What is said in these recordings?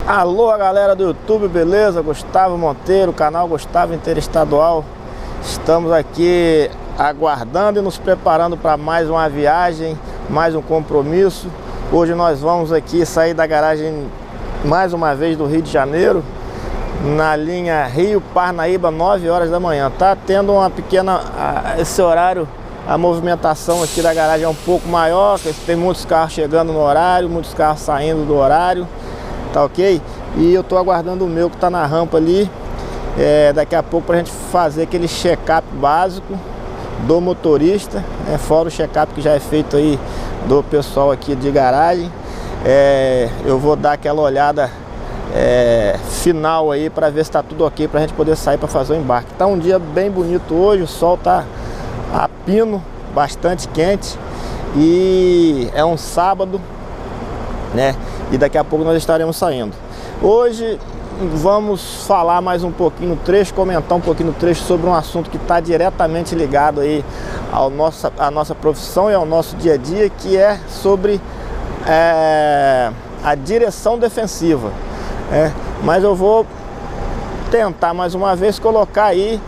Alô, galera do YouTube, beleza? Gustavo Monteiro, canal Gustavo Interestadual. Estamos aqui aguardando e nos preparando para mais uma viagem, mais um compromisso. Hoje nós vamos aqui sair da garagem mais uma vez do Rio de Janeiro, na linha Rio-Parnaíba, 9 horas da manhã. Tá tendo uma pequena, esse horário, a movimentação aqui da garagem é um pouco maior, tem muitos carros chegando no horário, muitos carros saindo do horário. Tá ok? E eu tô aguardando o meu que tá na rampa ali, daqui a pouco, pra gente fazer aquele check-up básico do motorista, fora o check-up que já é feito aí do pessoal aqui de garagem. Eu vou dar aquela olhada final aí para ver se tá tudo ok, pra gente poder sair para fazer o embarque. Tá um dia bem bonito hoje, o sol tá a pino, bastante quente, e é um sábado, né? E daqui a pouco nós estaremos saindo. Hoje vamos falar mais um pouquinho no trecho, comentar um pouquinho no trecho sobre um assunto que está diretamente ligado aí à nossa profissão e ao nosso dia a dia, que é sobre a direção defensiva. Mas eu vou tentar mais uma vez colocar aí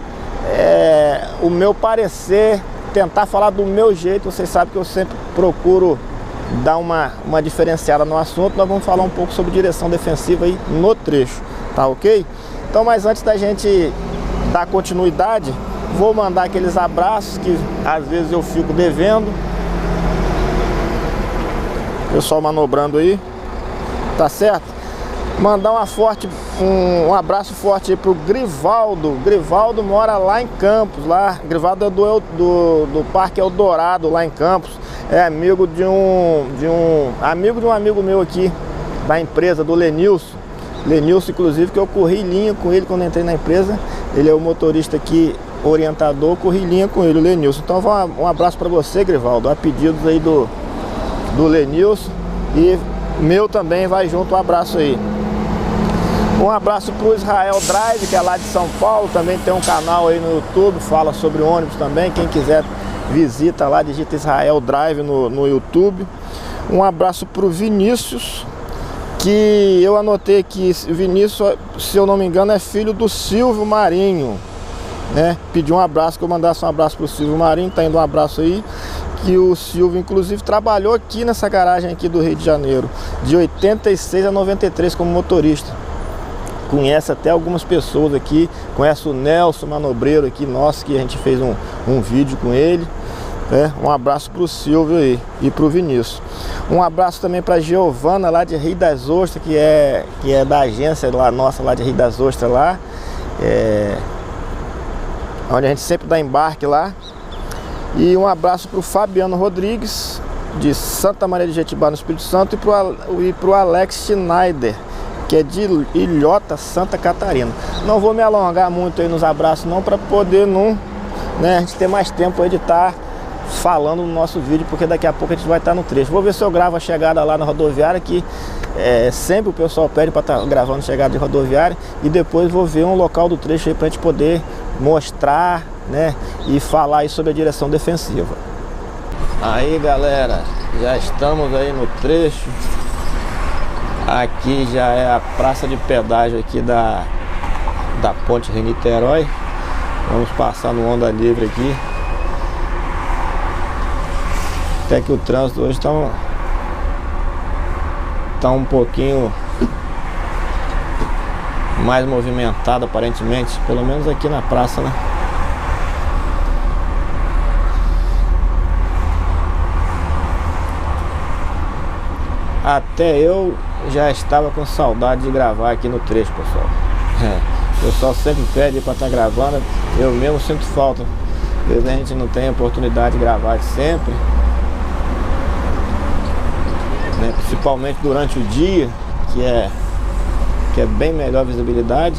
o meu parecer, tentar falar do meu jeito. Vocês sabem que eu sempre procuro dar uma diferenciada no assunto. Nós vamos falar um pouco sobre direção defensiva aí no trecho, tá ok? Então, mas antes da gente dar continuidade, vou mandar aqueles abraços que às vezes eu fico devendo. Pessoal manobrando aí, tá certo? Mandar um abraço forte aí pro Grivaldo. Grivaldo mora lá em Campos, lá. Grivaldo é do Parque Eldorado, lá em Campos. É amigo de um amigo meu aqui da empresa, do Lenilson. Lenilson, inclusive, que eu corri linha com ele quando entrei na empresa. Ele é o motorista aqui, orientador, corri linha com ele, o Lenilson. Então um abraço para você, Grivaldo, a pedidos aí do Lenilson, e meu também vai junto, um abraço aí. Um abraço pro Israel Drive, que é lá de São Paulo, também tem um canal aí no YouTube, fala sobre ônibus também. Quem quiser visita lá, digita Israel Drive no YouTube. Um abraço pro Vinícius, que eu anotei aqui, Vinícius, se eu não me engano, é filho do Silvio Marinho, né? Pedi um abraço, que eu mandasse um abraço pro Silvio Marinho, tá indo um abraço aí. Que o Silvio, inclusive, trabalhou aqui nessa garagem aqui do Rio de Janeiro, de 86 a 93 como motorista. Conhece até algumas pessoas aqui, conhece o Nelson Manobreiro aqui, nosso, que a gente fez um vídeo com ele. Um abraço pro Silvio aí e pro Vinícius. Um abraço também pra Giovana, lá de Rio das Ostras, que é da agência lá, nossa, lá de Rio das Ostras lá, onde a gente sempre dá embarque lá. E um abraço pro Fabiano Rodrigues, de Santa Maria de Jetibá, no Espírito Santo, e pro Alex Schneider, que é de Ilhota, Santa Catarina. Não vou me alongar muito aí nos abraços não, para poder a gente ter mais tempo aí de estar falando no nosso vídeo, porque daqui a pouco a gente vai estar no trecho. Vou ver se eu gravo a chegada lá na rodoviária, que sempre o pessoal pede para estar gravando chegada de rodoviária, e depois vou ver um local do trecho aí para a gente poder mostrar, né, e falar aí sobre a direção defensiva. Aí, galera, já estamos aí no trecho. Aqui já é a praça de pedágio aqui da Ponte Rio-Niterói. Vamos passar no Onda Livre aqui. Até que o trânsito hoje tá um pouquinho mais movimentado, aparentemente, pelo menos aqui na praça, né? Até eu já estava com saudade de gravar aqui no trecho, pessoal. O pessoal sempre pede para estar gravando, eu mesmo sinto falta. Às vezes a gente não tem a oportunidade de gravar sempre, né? Principalmente durante o dia, que é bem melhor a visibilidade.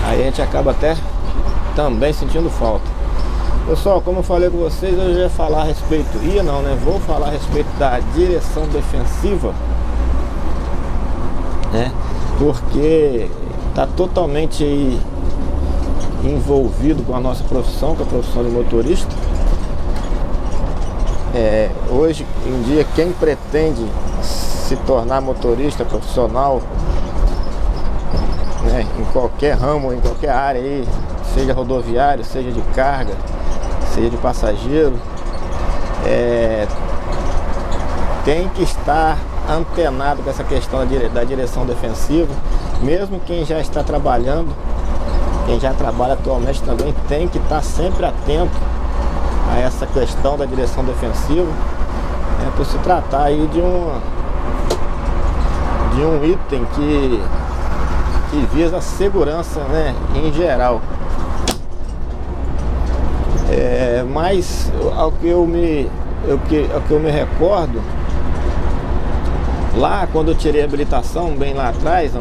Aí a gente acaba até também sentindo falta. Pessoal, como eu falei com vocês, eu já ia falar a respeito, vou falar a respeito da direção defensiva, né? Porque está totalmente aí envolvido com a nossa profissão, com a profissão de motorista. Hoje em dia, quem pretende se tornar motorista profissional, né, em qualquer ramo, em qualquer área aí, seja rodoviário, seja de carga, seja de passageiro, tem que estar antenado com essa questão da direção defensiva. Mesmo quem já está trabalhando, quem já trabalha atualmente também tem que estar sempre atento a essa questão da direção defensiva, por se tratar aí de um item que visa a segurança, né, em geral. Mas ao que eu me recordo, lá quando eu tirei a habilitação, bem lá atrás,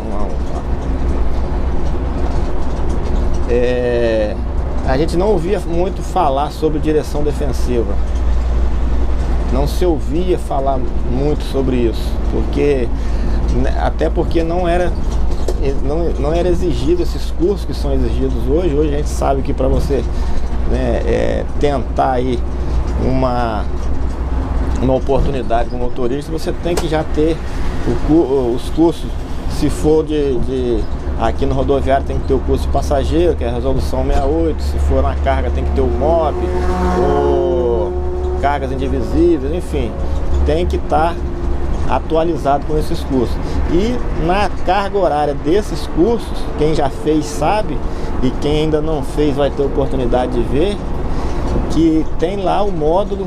a gente não ouvia muito falar sobre direção defensiva. Não se ouvia falar muito sobre isso, até porque não era exigido esses cursos que são exigidos hoje. Hoje a gente sabe que para você, né, tentar aí uma oportunidade como motorista, você tem que já ter os cursos. Se for aqui no rodoviário, tem que ter o curso de passageiro, que é a resolução 68. Se for na carga, tem que ter o MOP, ou cargas indivisíveis, enfim, tem que estar atualizado com esses cursos. E na carga horária desses cursos, quem já fez sabe, e quem ainda não fez vai ter oportunidade de ver, que tem lá o módulo,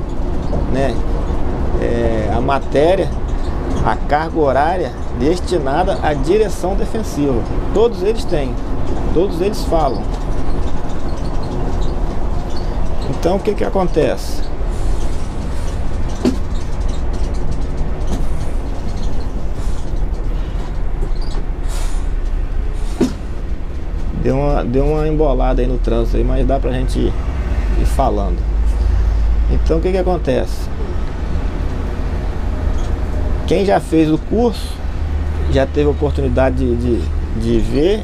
né, a matéria, a carga horária destinada à direção defensiva. Todos eles têm, todos eles falam. Então o que acontece? Deu uma embolada aí no trânsito aí, mas dá pra gente ir falando. Então o que acontece? Quem já fez o curso já teve a oportunidade de ver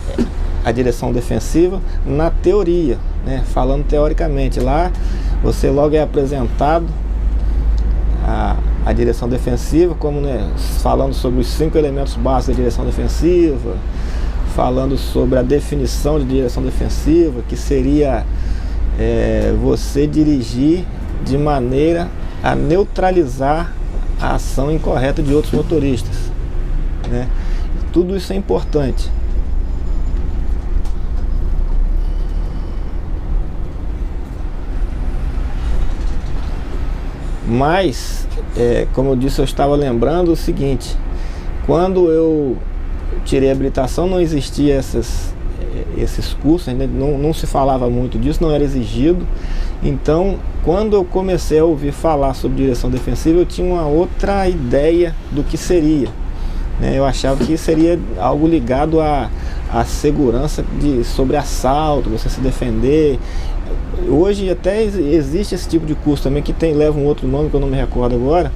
a direção defensiva na teoria, né? Falando teoricamente, lá você logo é apresentado a direção defensiva, como, né, falando sobre os 5 elementos básicos da direção defensiva, falando sobre a definição de direção defensiva, que seria você dirigir de maneira a neutralizar a ação incorreta de outros motoristas, né? Tudo isso é importante. Mas, como eu disse, eu estava lembrando o seguinte: quando eu tirei a habilitação, não existia esses cursos, ainda não se falava muito disso, não era exigido. Então, quando eu comecei a ouvir falar sobre direção defensiva, eu tinha uma outra ideia do que seria, né? Eu achava que seria algo ligado à segurança sobre assalto, você se defender. Hoje até existe esse tipo de curso também, que leva um outro nome que eu não me recordo agora,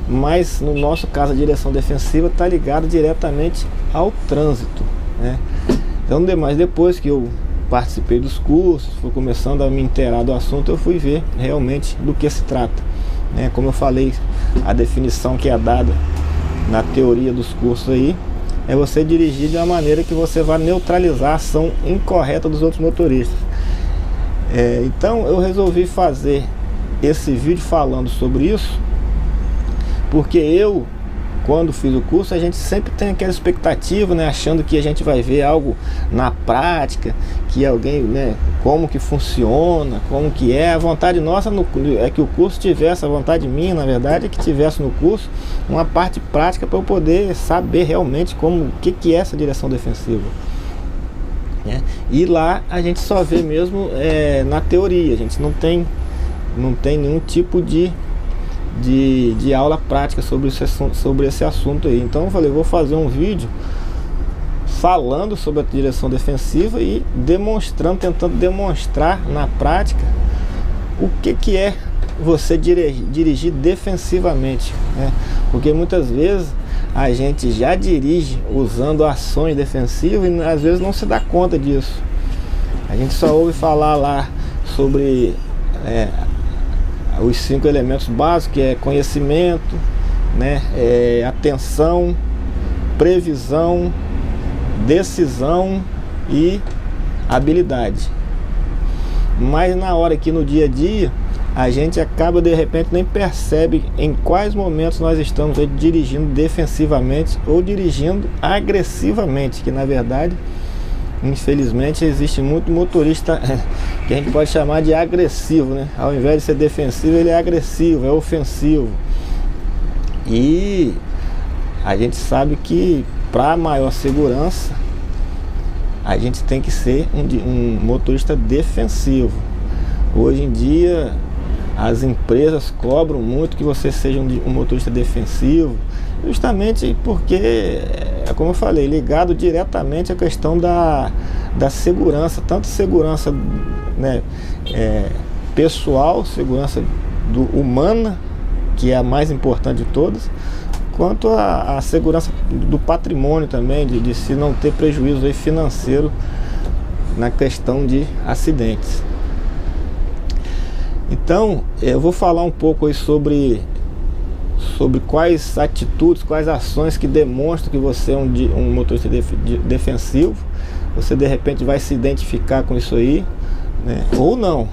mas no nosso caso a direção defensiva está ligada diretamente ao trânsito, né? Então, depois que eu participei dos cursos, fui começando a me inteirar do assunto, eu fui ver realmente do que se trata, né? Como eu falei, a definição que é dada na teoria dos cursos aí é você dirigir de uma maneira que você vai neutralizar a ação incorreta dos outros motoristas. Então eu resolvi fazer esse vídeo falando sobre isso, porque quando fiz o curso, a gente sempre tem aquela expectativa, né, achando que a gente vai ver algo na prática, que alguém, né, como que funciona, como que é. A vontade nossa é que o curso tivesse, a vontade minha, na verdade, é que tivesse no curso uma parte prática para eu poder saber realmente o que é essa direção defensiva, né? E lá a gente só vê mesmo na teoria, a gente não tem nenhum tipo de aula prática sobre esse assunto aí. Então eu falei, vou fazer um vídeo falando sobre a direção defensiva e tentando demonstrar na prática o que é você dirigir defensivamente, né? Porque muitas vezes a gente já dirige usando ações defensivas e às vezes não se dá conta disso. A gente só ouve falar lá sobre os 5 elementos básicos, que é conhecimento, né? Atenção, previsão, decisão e habilidade. Mas na hora que no dia a dia a gente acaba, de repente, nem percebe em quais momentos nós estamos dirigindo defensivamente ou dirigindo agressivamente, que na verdade, infelizmente, existe muito motorista que a gente pode chamar de agressivo, né? Ao invés de ser defensivo, ele é agressivo, é ofensivo. E a gente sabe que para maior segurança a gente tem que ser um motorista defensivo. Hoje em dia as empresas cobram muito que você seja um motorista defensivo, justamente porque, como eu falei, ligado diretamente à questão da segurança, tanto segurança, né, pessoal, segurança humana, que é a mais importante de todas, quanto a segurança do patrimônio também, de se não ter prejuízo aí financeiro na questão de acidentes. Então, eu vou falar um pouco aí sobre quais atitudes, quais ações que demonstram que você é um motorista defensivo. Você de repente vai se identificar com isso aí, né? Ou não.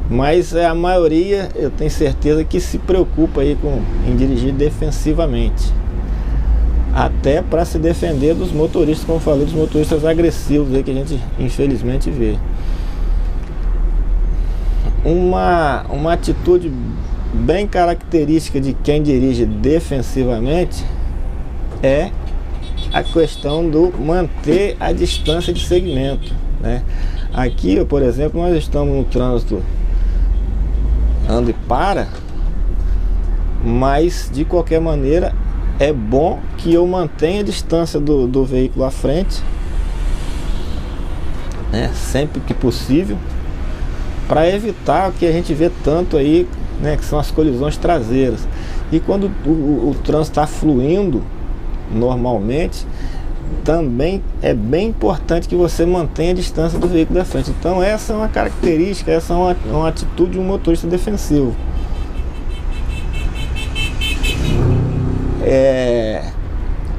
Mas a maioria, eu tenho certeza que se preocupa aí em dirigir defensivamente, até para se defender dos motoristas, como eu falei, dos motoristas agressivos aí que a gente infelizmente vê. Uma atitude bem característica de quem dirige defensivamente é a questão do manter a distância de segmento, né? Aqui, por exemplo, nós estamos no trânsito anda e para, mas de qualquer maneira é bom que eu mantenha a distância do veículo à frente, né, sempre que possível, para evitar o que a gente vê tanto aí, né, que são as colisões traseiras. E quando o trânsito está fluindo normalmente, também é bem importante que você mantenha a distância do veículo da frente. Então essa é uma característica, essa é uma atitude de um motorista defensivo.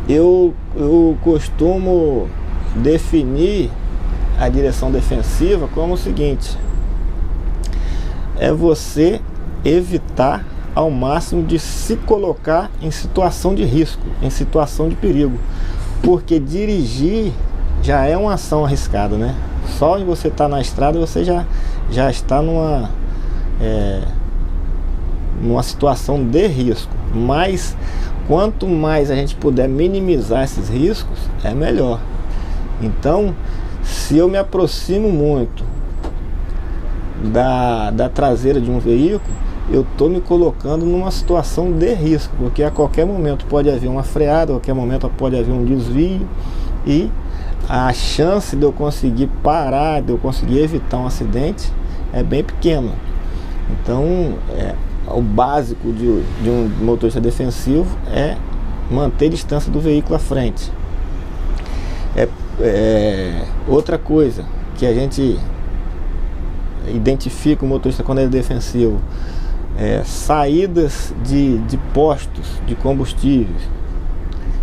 Eu costumo definir a direção defensiva como o seguinte: é você evitar ao máximo de se colocar em situação de risco, em situação de perigo. Porque dirigir já é uma ação arriscada, né? Só em você estar na estrada você já está numa situação de risco. Mas quanto mais a gente puder minimizar esses riscos, é melhor. Então, se eu me aproximo muito da traseira de um veículo, eu estou me colocando numa situação de risco, porque a qualquer momento pode haver uma freada, a qualquer momento pode haver um desvio, e a chance de eu conseguir parar, de eu conseguir evitar um acidente é bem pequena. Então, o básico de um motorista defensivo é manter distância do veículo à frente. Outra coisa que a gente identifica o motorista quando ele é defensivo: saídas de postos de combustíveis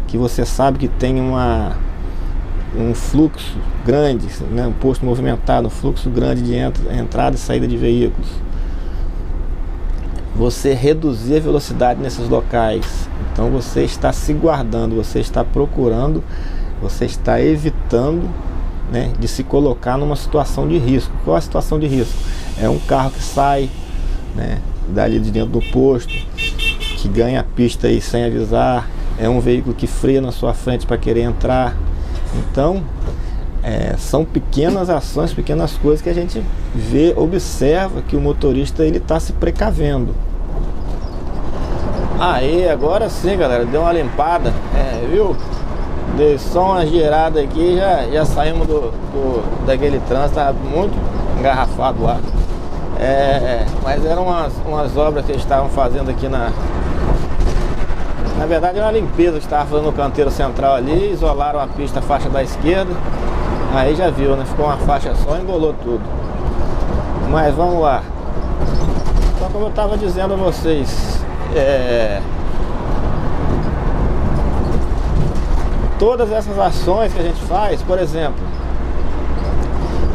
que você sabe que tem um fluxo grande, né, um posto movimentado, um fluxo grande de entrada e saída de veículos. Você reduzir a velocidade nesses locais. Então você está se guardando, você está procurando, você está evitando, né, de se colocar numa situação de risco. Qual é a situação de risco? É um carro que sai, né, dali de dentro do posto, que ganha a pista aí sem avisar. É um veículo que freia na sua frente para querer entrar. Então, são pequenas ações, pequenas coisas que a gente vê, observa que o motorista ele está se precavendo. Aí, agora sim, galera, deu uma limpada, viu? Dei só uma girada aqui, já saímos daquele trânsito, tá muito engarrafado lá. Mas eram umas obras que eles estavam fazendo aqui na verdade era uma limpeza que estava fazendo no canteiro central ali. Isolaram a pista, a faixa da esquerda. Aí já viu, né? Ficou uma faixa só e embolou tudo. Mas vamos lá. Então, como eu estava dizendo a vocês, todas essas ações que a gente faz, por exemplo,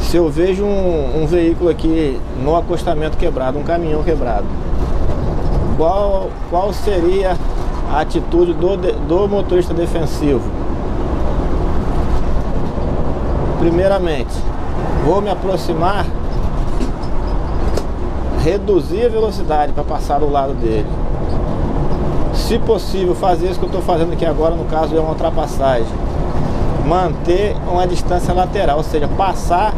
se eu vejo um veículo aqui no acostamento quebrado, um caminhão quebrado, qual seria a atitude do motorista defensivo? Primeiramente, vou me aproximar, reduzir a velocidade para passar do lado dele. Se possível, fazer isso que eu estou fazendo aqui agora, no caso é uma ultrapassagem. Manter uma distância lateral, ou seja, passar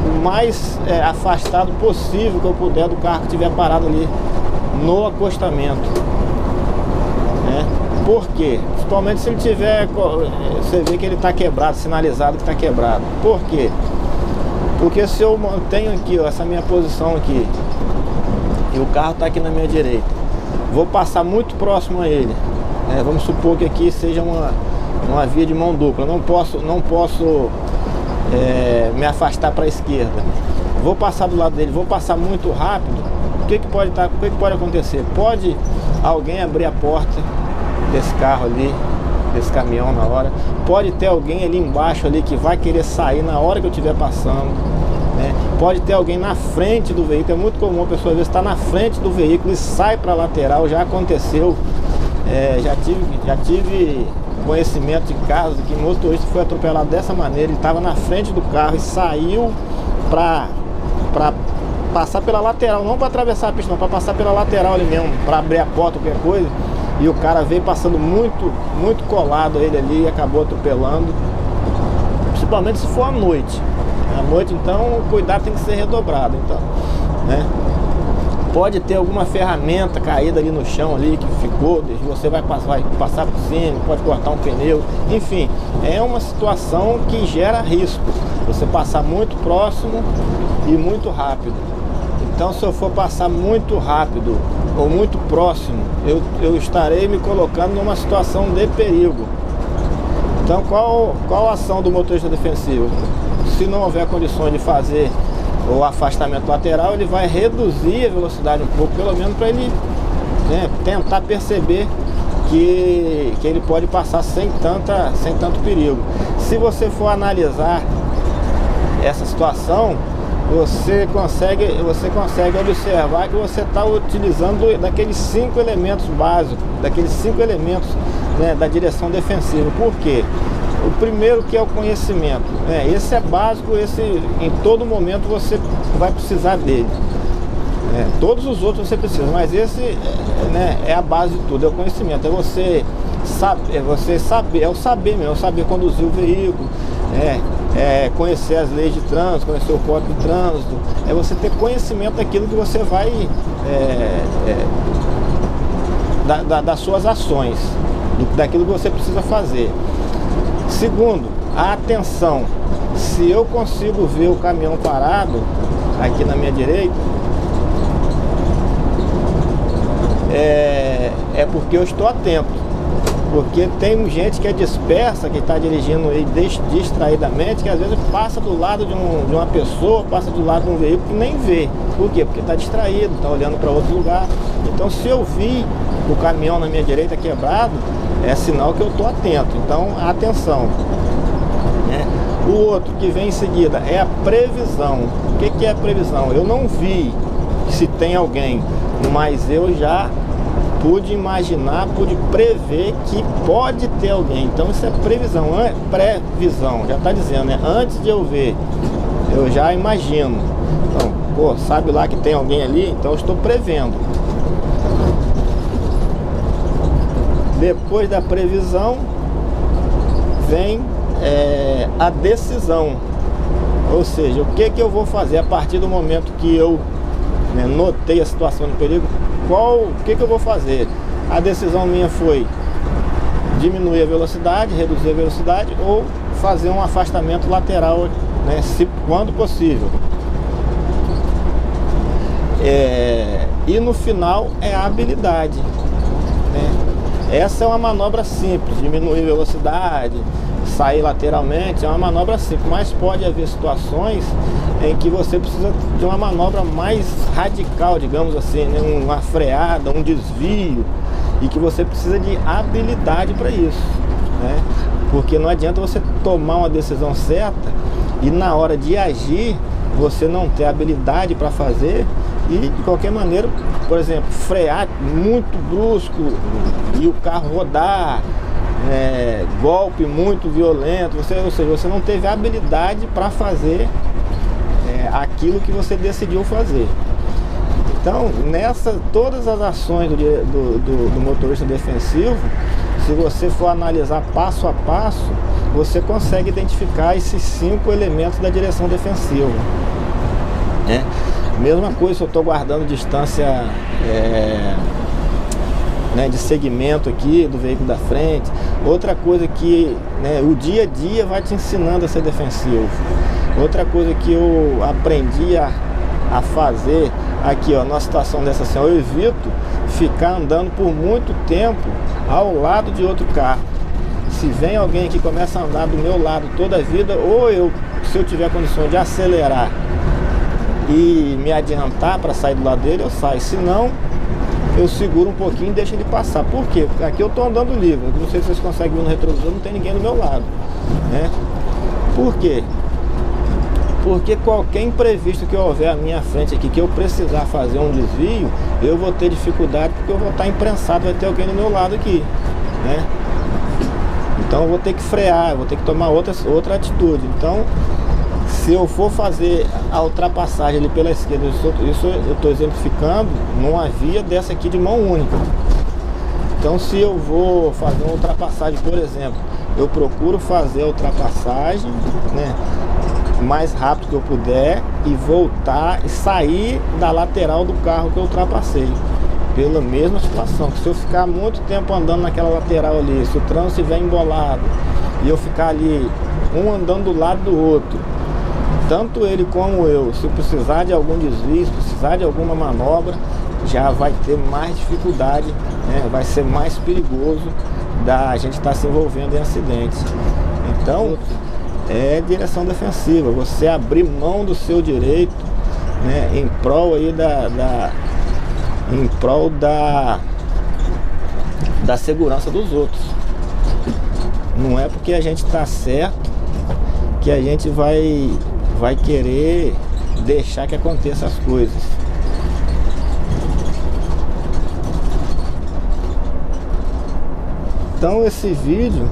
o mais afastado possível que eu puder do carro que estiver parado ali no acostamento. Por quê? Principalmente se ele tiver, você vê que ele está quebrado, sinalizado que está quebrado. Por quê? Porque se eu mantenho aqui, ó, essa minha posição aqui, e o carro está aqui na minha direita, vou passar muito próximo a ele, vamos supor que aqui seja uma via de mão dupla, não posso me afastar para a esquerda, vou passar do lado dele, vou passar muito rápido. O que pode acontecer? Pode alguém abrir a porta desse carro ali, desse caminhão na hora, pode ter alguém ali embaixo ali que vai querer sair na hora que eu estiver passando, né? Pode ter alguém na frente do veículo. É muito comum a pessoa às vezes estar na frente do veículo e sai para a lateral. Já aconteceu, já tive conhecimento de casos que o motorista foi atropelado dessa maneira. Ele estava na frente do carro e saiu para passar pela lateral, não para atravessar a pista, não, para passar pela lateral ali mesmo, para abrir a porta, qualquer coisa. E o cara veio passando muito colado a ele ali e acabou atropelando. Principalmente se for à noite. À noite, então, o cuidado tem que ser redobrado. Então, né? Pode ter alguma ferramenta caída ali no chão ali que ficou, você vai passar por cima, pode cortar um pneu. Enfim, é uma situação que gera risco. Você passar muito próximo e muito rápido. Então, se eu for passar muito rápido ou muito próximo, eu estarei me colocando numa situação de perigo. Então, qual a ação do motorista defensivo? Se não houver condições de fazer o afastamento lateral, ele vai reduzir a velocidade um pouco, pelo menos para ele, né, tentar perceber que ele pode passar sem tanto perigo. Se você for analisar essa situação, você consegue observar que você está utilizando daqueles 5 elementos básicos, né, da direção defensiva. Por quê? O primeiro, que é o conhecimento, esse é básico, esse em todo momento você vai precisar dele. Todos os outros você precisa, mas esse é a base de tudo, é o conhecimento, é você saber, é o saber mesmo, é o saber conduzir o veículo, conhecer as leis de trânsito, conhecer o código de trânsito, é você ter conhecimento daquilo que você vai, das suas ações, daquilo que você precisa fazer. Segundo, a atenção. Se eu consigo ver o caminhão parado aqui na minha direita, é porque eu estou atento. Porque tem gente que é dispersa, que está dirigindo aí distraidamente, que às vezes passa do lado de uma pessoa, passa do lado de um veículo que nem vê. Por quê? Porque está distraído, está olhando para outro lugar. Então, se eu vi o caminhão na minha direita quebrado, é sinal que eu estou atento. Então, atenção. O outro que vem em seguida é a previsão. O que é a previsão? Eu não vi se tem alguém, mas eu já pude imaginar, pude prever que pode ter alguém. Então isso é previsão, é previsão, já está dizendo, né? Antes de eu ver, eu já imagino. Então, sabe lá que tem alguém ali, então eu estou prevendo. Depois da previsão vem a decisão. Ou seja, o que eu vou fazer a partir do momento que eu notei a situação de perigo? O que eu vou fazer? A decisão minha foi diminuir a velocidade, reduzir a velocidade ou fazer um afastamento lateral, quando possível. E no final é a habilidade. Essa é uma manobra simples, diminuir a velocidade, sair lateralmente, é uma manobra simples, mas pode haver situações em que você precisa de uma manobra mais radical, digamos assim, uma freada, um desvio, e que você precisa de habilidade para isso, Porque não adianta você tomar uma decisão certa e na hora de agir você não ter habilidade para fazer e de qualquer maneira, por exemplo, frear muito brusco e o carro rodar, golpe muito violento, ou seja, você não teve habilidade para fazer aquilo que você decidiu fazer. Então, todas as ações do motorista defensivo, se você for analisar passo a passo, você consegue identificar esses 5 elementos da direção defensiva. Mesma coisa se eu estou guardando distância de segmento aqui do veículo da frente. Outra coisa que o dia a dia vai te ensinando a ser defensivo. Outra coisa que eu aprendi a fazer aqui, ó, numa situação dessa assim, eu evito ficar andando por muito tempo ao lado de outro carro. Se vem alguém aqui e começa a andar do meu lado toda a vida, ou se eu tiver condições de acelerar e me adiantar para sair do lado dele, eu saio. Se não, eu seguro um pouquinho e deixo ele passar. Por quê? Porque aqui eu estou andando livre. Eu não sei se vocês conseguem ver no retrovisor, não tem ninguém do meu lado, Por quê? Porque qualquer imprevisto que houver à minha frente aqui, que eu precisar fazer um desvio, eu vou ter dificuldade porque eu vou estar imprensado, vai ter alguém do meu lado aqui, Então eu vou ter que frear, eu vou ter que tomar outra atitude. Então, se eu for fazer a ultrapassagem ali pela esquerda, isso eu estou exemplificando numa via dessa aqui de mão única. Então, se eu vou fazer uma ultrapassagem, por exemplo, eu procuro fazer a ultrapassagem, mais rápido que eu puder e voltar e sair da lateral do carro que eu ultrapassei. Pela mesma situação, que se eu ficar muito tempo andando naquela lateral ali, se o trânsito estiver embolado e eu ficar ali, um andando do lado do outro, tanto ele como eu, se precisar de algum desvio, se precisar de alguma manobra, já vai ter mais dificuldade, vai ser mais perigoso da gente estar se envolvendo em acidentes. Então, é direção defensiva, você abrir mão do seu direito, em prol aí da segurança dos outros. Não é porque a gente está certo que a gente vai querer deixar que aconteça as coisas. Então esse vídeo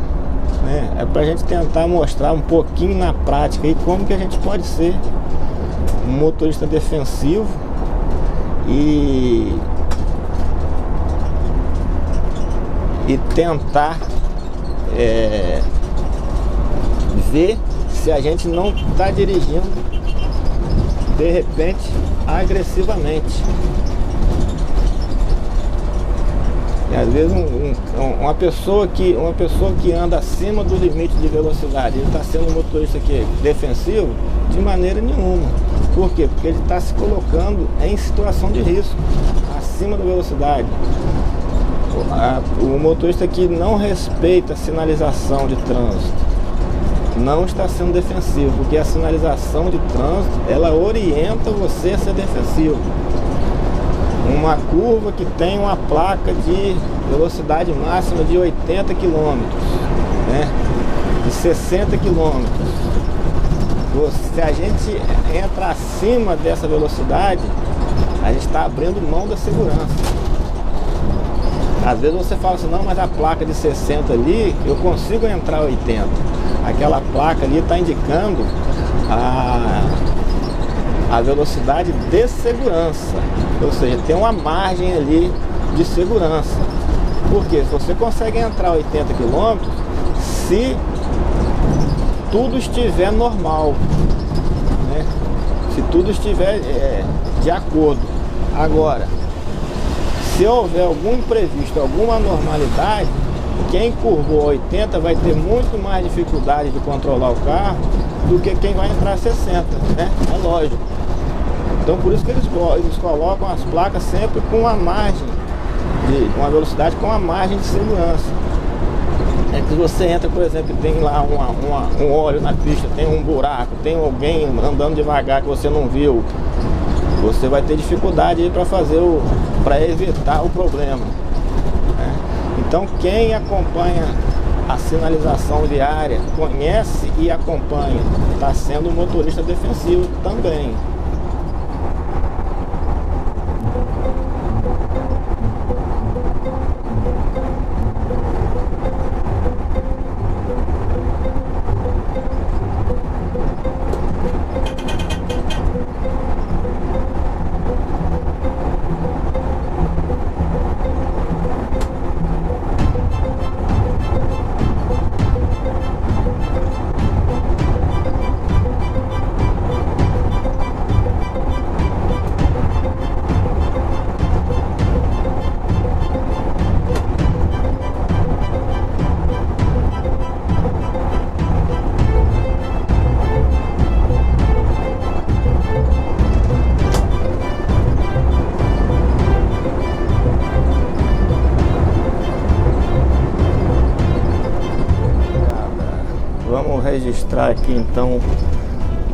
é para a gente tentar mostrar um pouquinho na prática aí como que a gente pode ser um motorista defensivo e tentar ver se a gente não está dirigindo de repente agressivamente. E às vezes uma pessoa que anda acima do limite de velocidade, ele está sendo um motorista defensivo? De maneira nenhuma. Por quê? Porque ele está se colocando em situação de risco, acima da velocidade. O motorista que não respeita a sinalização de trânsito não está sendo defensivo, porque a sinalização de trânsito, ela orienta você a ser defensivo. Uma curva que tem uma placa de velocidade máxima de 80 km, de 60 km. Se a gente entra acima dessa velocidade, a gente está abrindo mão da segurança. Às vezes você fala assim, não, mas a placa de 60 ali, eu consigo entrar 80. Aquela placa ali está indicando a velocidade de segurança, ou seja, tem uma margem ali de segurança. Porque se você consegue entrar 80 km, se tudo estiver normal, se tudo estiver de acordo. Agora, se houver algum imprevisto, alguma anormalidade, quem curvou 80 vai ter muito mais dificuldade de controlar o carro do que quem vai entrar 60, É lógico. Então por isso que eles colocam as placas sempre com uma margem uma velocidade com uma margem de segurança. Que você entra, por exemplo, tem lá um óleo na pista, tem um buraco, tem alguém andando devagar que você não viu, você vai ter dificuldade aí para evitar o problema. Então quem acompanha a sinalização viária, conhece e acompanha, está sendo um motorista defensivo também. Vamos registrar aqui então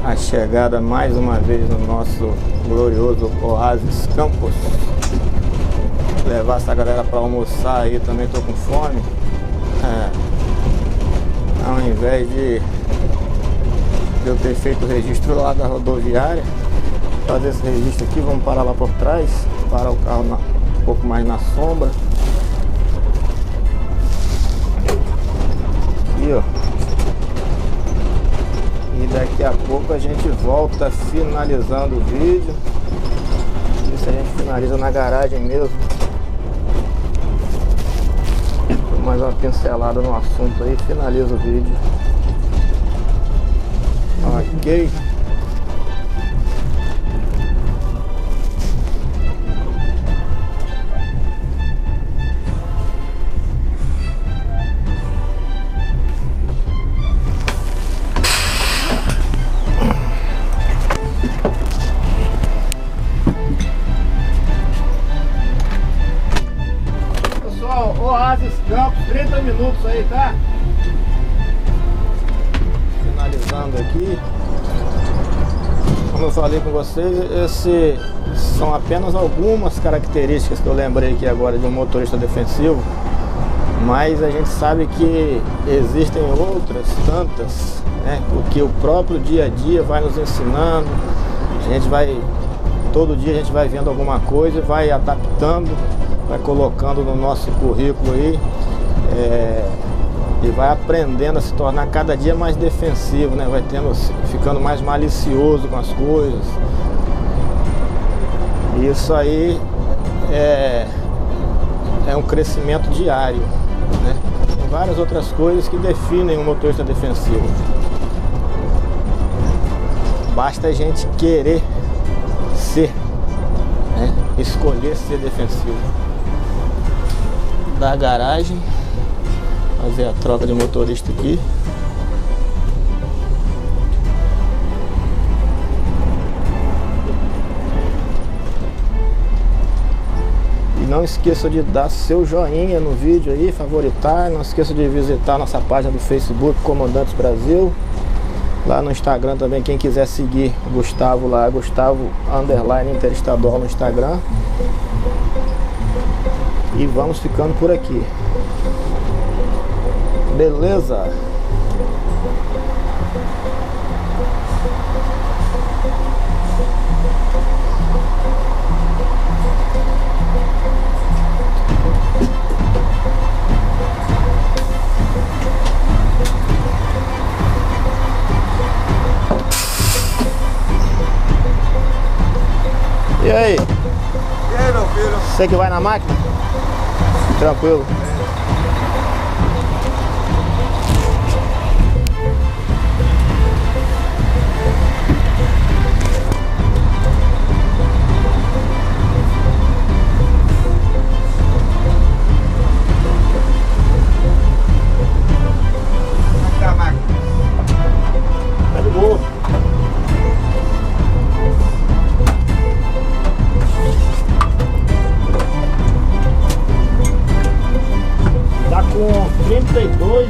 a chegada mais uma vez no nosso glorioso Oasis Campos. Levar essa galera para almoçar aí, também tô com fome. Ao invés de eu ter feito o registro lá da rodoviária, fazer esse registro aqui, vamos parar lá por trás, parar o carro um pouco mais na sombra. Aqui, ó. E daqui a pouco a gente volta finalizando o vídeo. Isso a gente finaliza na garagem mesmo. Mais uma pincelada no assunto aí, finaliza o vídeo. Ok. Oasis Campos, 30 minutos aí, tá? Finalizando aqui. Como eu falei com vocês, esses são apenas algumas características que eu lembrei aqui agora de um motorista defensivo, mas a gente sabe que existem outras tantas, né? Porque o próprio dia a dia vai nos ensinando. A gente vai, todo dia a gente vai vendo alguma coisa e vai adaptando, vai colocando no nosso currículo aí, e vai aprendendo a se tornar cada dia mais defensivo, né? Vai ficando mais malicioso com as coisas. E isso aí é um crescimento diário, né? Tem várias outras coisas que definem um motorista defensivo. Basta a gente querer ser, né? Escolher ser defensivo. Da garagem, fazer a troca de motorista aqui. E não esqueça de dar seu joinha no vídeo aí, favoritar. Não esqueça de visitar nossa página do Facebook, Comandantes Brasil. Lá no Instagram também, quem quiser seguir o Gustavo lá, Gustavo_Interestadual no Instagram. E vamos ficando por aqui. Beleza? E aí? E aí, meu filho? Você que vai na máquina? Tranquilo. Tá a máquina. Tá de boa. Tá com 32